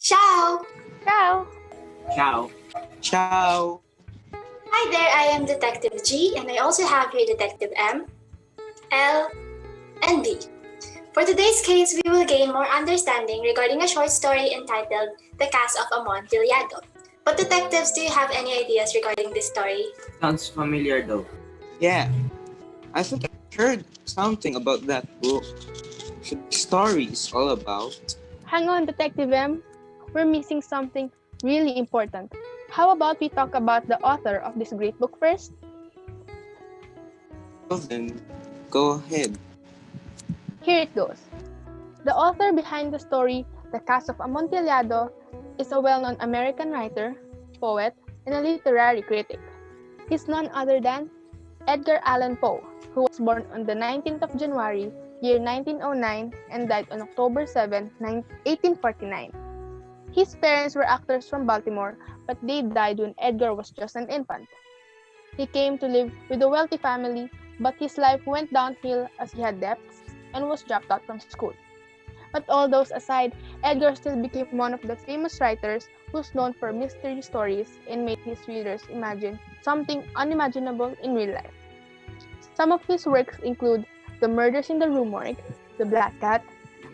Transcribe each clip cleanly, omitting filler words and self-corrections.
Ciao! Ciao! Ciao. Ciao! Hi there, I am Detective G, and I also have here Detective M, L, and B. For today's case, we will gain more understanding regarding a short story entitled The Cask of Amontillado. But detectives, do you have any ideas regarding this story? Sounds familiar though. Yeah, I think I heard something about that book. So the story is all about. Hang on, Detective M. We're missing something really important. How about we talk about the author of this great book first? Well then, go ahead. Here it goes. The author behind the story, The Cask of Amontillado, is a well-known American writer, poet, and a literary critic. He's none other than Edgar Allan Poe, who was born on the 19th of January, year 1909, and died on October 7, 1849. His parents were actors from Baltimore, but they died when Edgar was just an infant. He came to live with a wealthy family, but his life went downhill as he had debts and was dropped out from school. But all those aside, Edgar still became one of the famous writers who's known for mystery stories and made his readers imagine something unimaginable in real life. Some of his works include The Murders in the Rue Morgue, The Black Cat,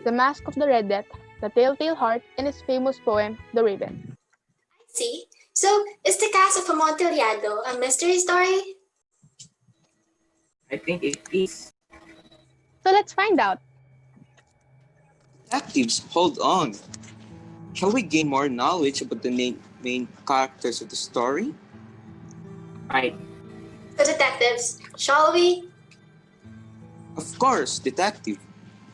The Mask of the Red Death, The Telltale Heart, and his famous poem, The Raven. See? So, is The Cask of Amontillado a mystery story? I think it is. So let's find out. Detectives, hold on. Shall we gain more knowledge about the main characters of the story? Right. So, detectives, shall we? Of course, Detective.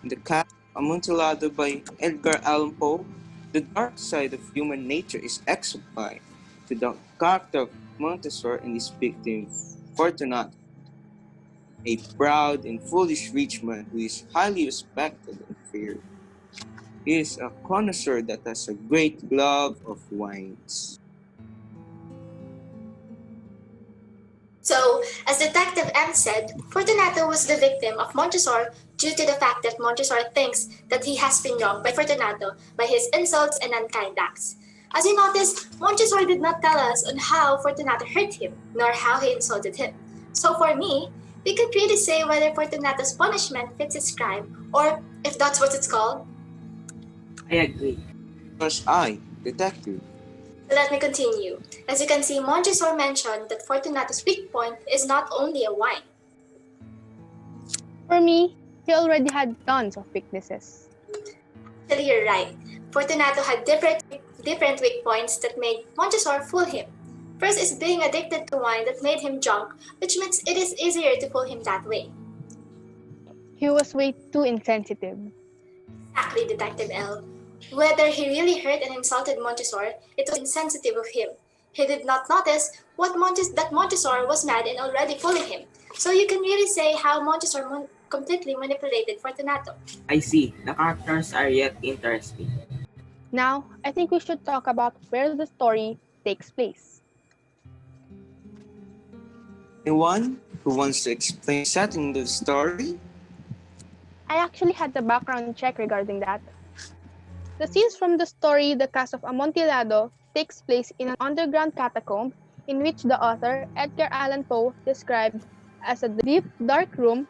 In the Cask of Amontillado by Edgar Allan Poe, the dark side of human nature is exemplified to the character of Montesor and his victim, Fortunato, a proud and foolish rich man who is highly respected and feared. He is a connoisseur that has a great love of wines. So, as Detective M said, Fortunato was the victim of Montresor due to the fact that Montresor thinks that he has been wronged by Fortunato by his insults and unkind acts. As you notice, Montresor did not tell us on how Fortunato hurt him, nor how he insulted him. So for me, we could really say whether Fortunato's punishment fits his crime, or if that's what it's called. I agree. Because I, Detective, So let me continue. As you can see, Montresor mentioned that Fortunato's weak point is not only a wine. For me, he already had tons of weaknesses. Actually, you're right. Fortunato had different weak points that made Montresor fool him. First is being addicted to wine that made him drunk, which means it is easier to fool him that way. He was way too insensitive. Exactly, Detective L. Whether he really hurt and insulted Montresor, it was insensitive of him. He did not notice that Montresor was mad and already fooling him. So you can really say how Montresor completely manipulated Fortunato. I see. The characters are yet interesting. Now, I think we should talk about where the story takes place. anyone who wants to explain setting of the story? I actually had a background check regarding that. The scenes from the story The Cask of Amontillado takes place in an underground catacomb in which the author, Edgar Allan Poe, described as a deep, dark room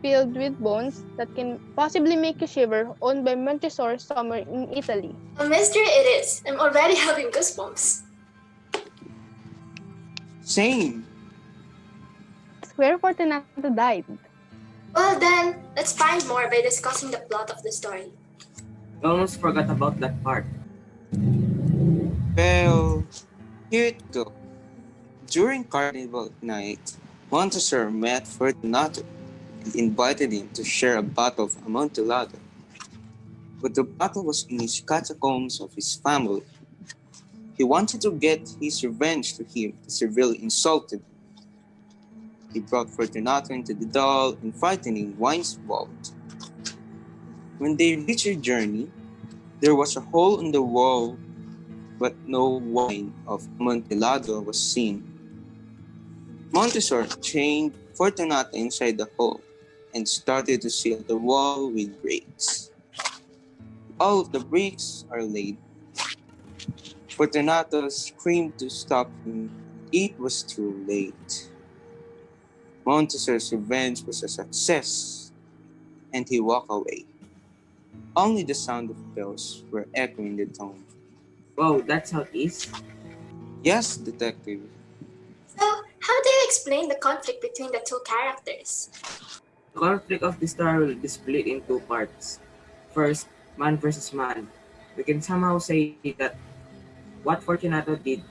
filled with bones that can possibly make you shiver, owned by Montresor somewhere in Italy. A mystery it is. I'm already having goosebumps. Same. That's where Fortunato died. Well then, let's find more by discussing the plot of the story. I almost forgot about that part. Well, here it goes. During Carnival night, Montesor met Fortunato and invited him to share a bottle of Amontillado. But the bottle was in his catacombs of his family. He wanted to get his revenge to him, severely insulted. He brought Fortunato into the dull and frightening wine's vault. When they reached their journey, there was a hole in the wall, but no wine of Amontillado was seen. Montesor chained Fortunato inside the hole and started to seal the wall with bricks. All of the bricks are laid Fortunato screamed to stop him. It was too late. Montesor's revenge was a success, and he walked away. Only the sound of bells were echoing the town. Wow, that's how it is. Yes, detective. So, how do you explain the conflict between the two characters? The conflict of the story will be split in two parts. First, man versus man. We can somehow say that what Fortunato did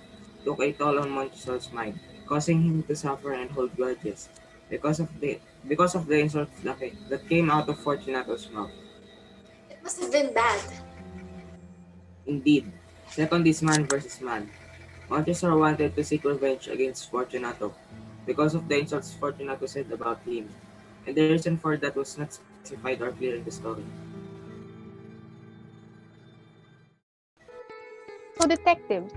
took a toll on Montesor's mind, causing him to suffer and hold grudges because of the insults that came out of Fortunato's mouth. It must have been bad. Indeed. Second is man versus man. Montesor wanted to seek revenge against Fortunato because of the insults Fortunato said about him, and the reason for that was not specified or clear in the story. So, detective,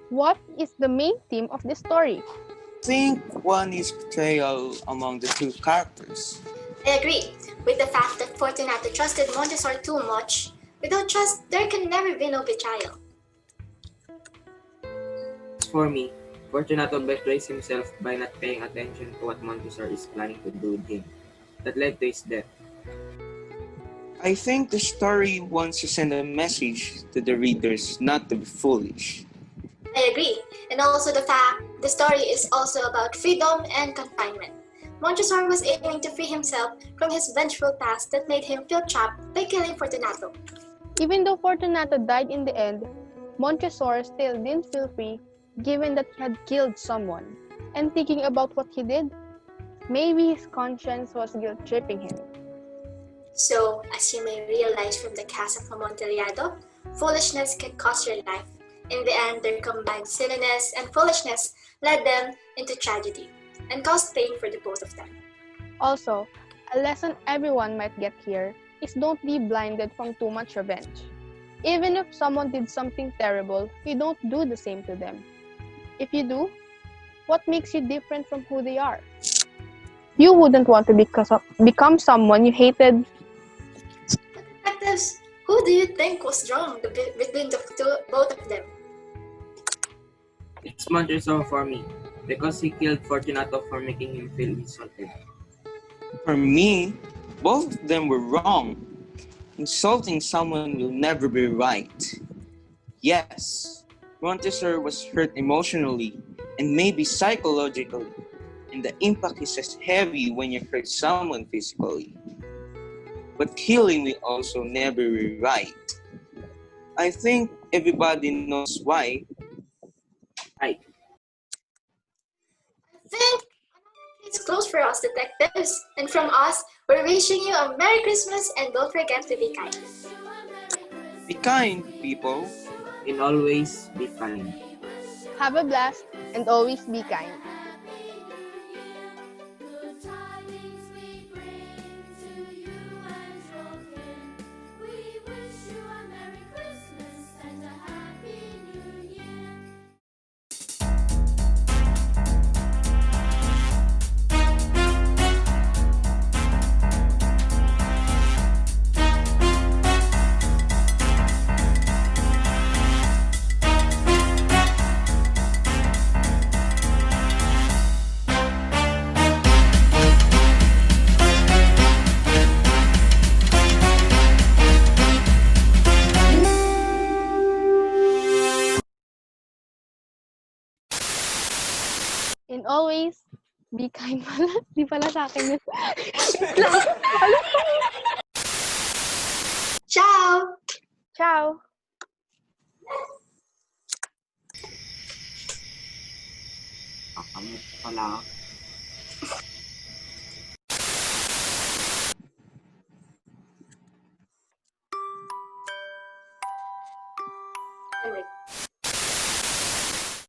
what is the main theme of this story? I think one is betrayal among the two characters. I agree with the fact that Fortunato trusted Montesor too much. Without trust, there can never be no betrayal. As for me, Fortunato betrays himself by not paying attention to what Montesor is planning to do with him. That led to his death. I think the story wants to send a message to the readers not to be foolish. I agree, and also the fact the story is also about freedom and confinement. Montesor was aiming to free himself from his vengeful past that made him feel trapped by killing Fortunato. Even though Fortunato died in the end, Montresor still didn't feel free given that he had killed someone. And thinking about what he did, maybe his conscience was guilt-tripping him. So, as you may realize from the cast of Amontillado, foolishness can cost your life. In the end, their combined silliness and foolishness led them into tragedy and caused pain for the both of them. Also, a lesson everyone might get here is don't be blinded from too much revenge. Even if someone did something terrible, you don't do the same to them. If you do, what makes you different from who they are? You wouldn't want to become someone you hated. Detectives, who do you think was wrong between both of them? It's Montesor for me, because he killed Fortunato for making him feel insulted. For me, both of them were wrong. Insulting someone will never be right. Yes, Montesor was hurt emotionally and maybe psychologically, and the impact is as heavy when you hurt someone physically. But healing will also never be right. I think everybody knows why. Right. I think it's closed for us, detectives. And from us, we're wishing you a Merry Christmas and don't forget to be kind. Be kind, people. And always be kind. Have a blast and always be kind. And always be kind pala. Di pala sa akin yun. Ciao! Ciao! Kakamot pala. Anyway.